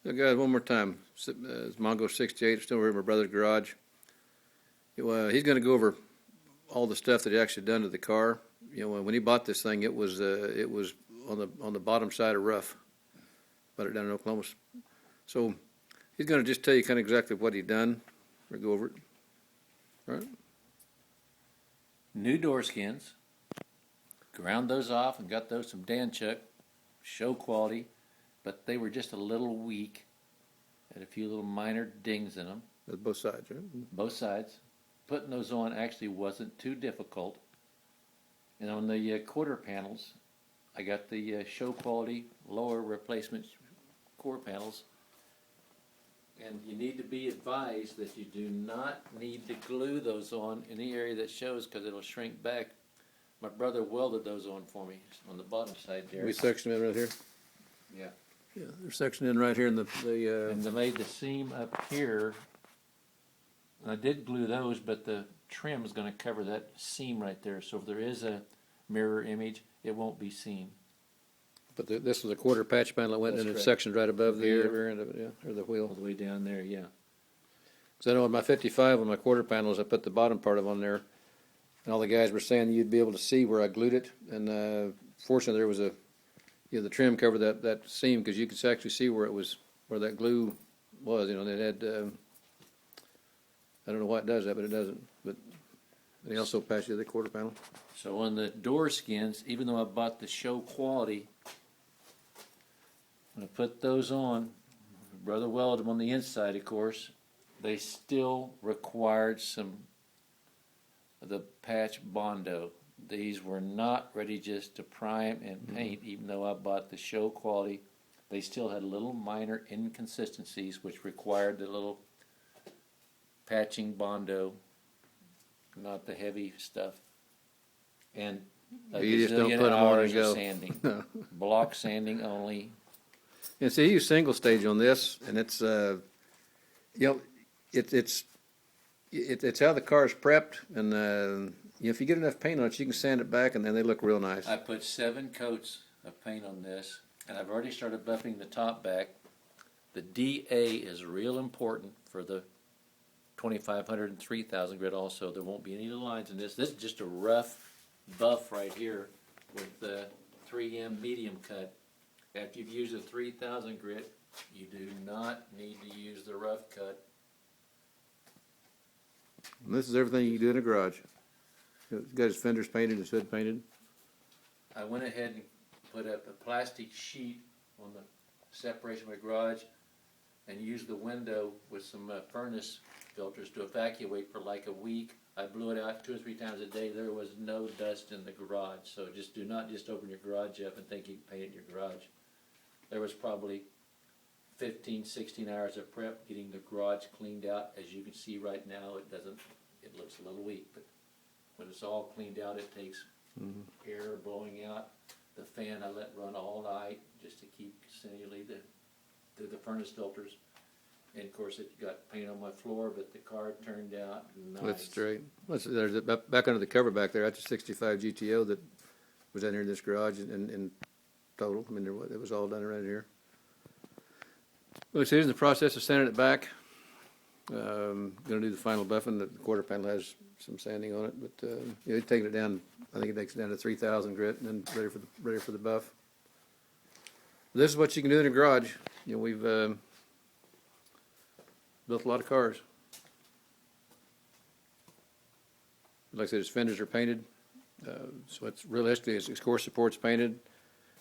Guys, one more time. It's Mongo 68, still over in my brother's garage. He's going to go over all the stuff that he actually done to the car. You know, when he bought this thing, it was on the bottom side of rough. Bought it down in Oklahoma. So he's going to just tell you kind of exactly what he done. Or go over it. All right. New door skins. Ground those off and got those from Dan Chuck. Show quality, but they were just a little weak. Had a few little minor dings in them. That's both sides, right? Both sides. Putting those on actually wasn't too difficult. And on the quarter panels, I got the show quality lower replacement core panels. And you need to be advised that you do not need to glue those on in the area that shows because it'll shrink back. My brother welded those on for me on the bottom side there. We sectioned in right here. Yeah. Yeah, they're sectioned in right here in the And they made the seam up here. I did glue those, but the trim is going to cover that seam right there. So if there is a mirror image, it won't be seen. But this was a quarter patch panel that went That's in and correct. sectioned right above the Here. rear end of it, yeah, or the All wheel. the way down there, yeah. Because I know on my 55, on my quarter panels, I put the bottom part of on there, and all the guys were saying you'd be able to see where I glued it. And fortunately, there was the trim covered that seam because you could actually see where it was, where that glue was. You know, it had. I don't know why it does that, but it doesn't. But they also patched the other quarter panel. So on the door skins, even though I bought the show quality, when I put those on, brother welded them on the inside, of course, they still required some of the patch Bondo. These were not ready just to prime and paint, even though I bought the show quality. They still had little minor inconsistencies, which required the little patching Bondo, not the heavy stuff. And a You just don't gazillion put 'em on and hours go. of sanding. Block sanding only. And see, he used single stage on this, and it's it's how the car is prepped, and if you get enough paint on it, you can sand it back, and then they look real nice. I put 7 coats of paint on this, and I've already started buffing the top back. The DA is real important for the 2500 and 3000 grit also. There won't be any lines in this. This is just a rough buff right here with the 3M medium cut. After you've used a 3000 grit, you do not need to use the rough cut. And this is everything you can do in a garage. He's got his fenders painted, his hood painted. I went ahead and put up a plastic sheet on the separation of my garage and used the window with some furnace filters to evacuate for like a week. I blew it out 2 or 3 times a day. There was no dust in the garage. So just do not just open your garage up and think you can paint your garage. There was probably 15, 16 hours of prep getting the garage cleaned out. As you can see right now, it looks a little weak, but when it's all cleaned out, it takes air blowing out. The fan I let run all night just to keep continually the furnace filters. And of course, it got paint on my floor, but the car turned out nice. That's straight. There's back under the cover back there. That's a 65 GTO that was in here in this garage in total. I mean, it was all done around here. Well, he's in the process of sanding it back. Going to do the final buffing. The quarter panel has some sanding on it, but he's taking it down. I think it takes it down to 3000 grit, and then ready for the buff. This is what you can do in a garage. You know, we've built a lot of cars. Like I said, his fenders are painted, so it's realistically his core support's painted,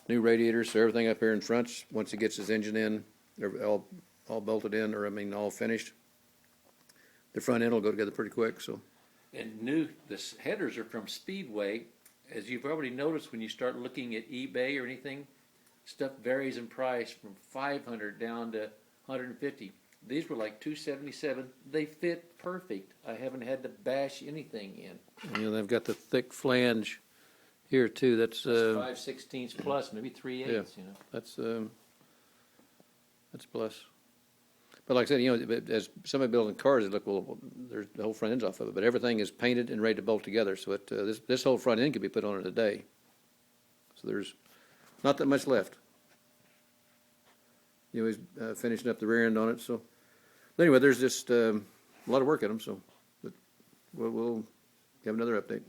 new radiators, so everything up here in front. Once he gets his engine in, they're all bolted in, or I mean all finished. The front end will go together pretty quick. So. And the headers are from Speedway. As you've already noticed, when you start looking at eBay or anything, stuff varies in price from $500 down to $150. These were like $277. They fit perfect. I haven't had to bash anything in. You know, they've got the thick flange here too. That's 5/16 plus, maybe 3/8. yeah. You know, That's plus. But like I said, you know, as somebody building cars, it look well. There's the whole front end's off of it, but everything is painted and ready to bolt together. So this whole front end could be put on in a day. So there's not that much left. you know, he's finishing up the rear end on it, so. But anyway, there's just a lot of work in them, so, but we'll have another update.